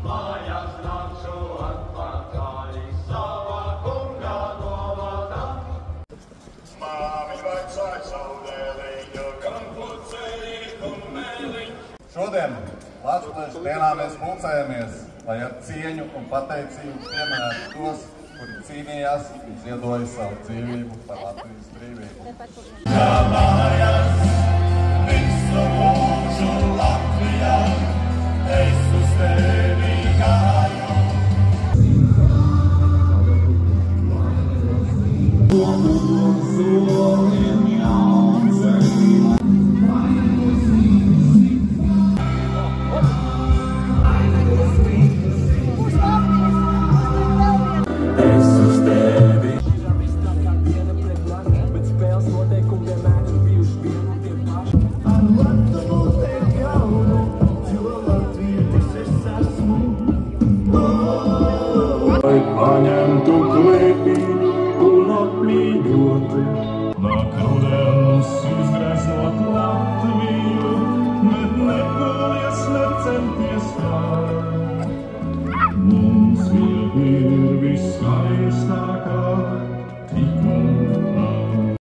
Mājās nakšu atpakaļ savā kunga novadā. Māmiņ vecāj saudēliņu, kam pucējiet un mēliņ. Šodien Latvijas dienā mēs pulcējamies, lai ar cieņu un pateicību pieminētu tos, kuri cīnījās un ziedoja savu dzīvību par Latvijas brīvību. Mājās visu mūžu Latvijā, es uz tevi gāju. Paņemtu klēpī un apmīļotu, nāk rudens izgreznot Latviju, bet negulies, necenties kā. Mums ir viskaistāk.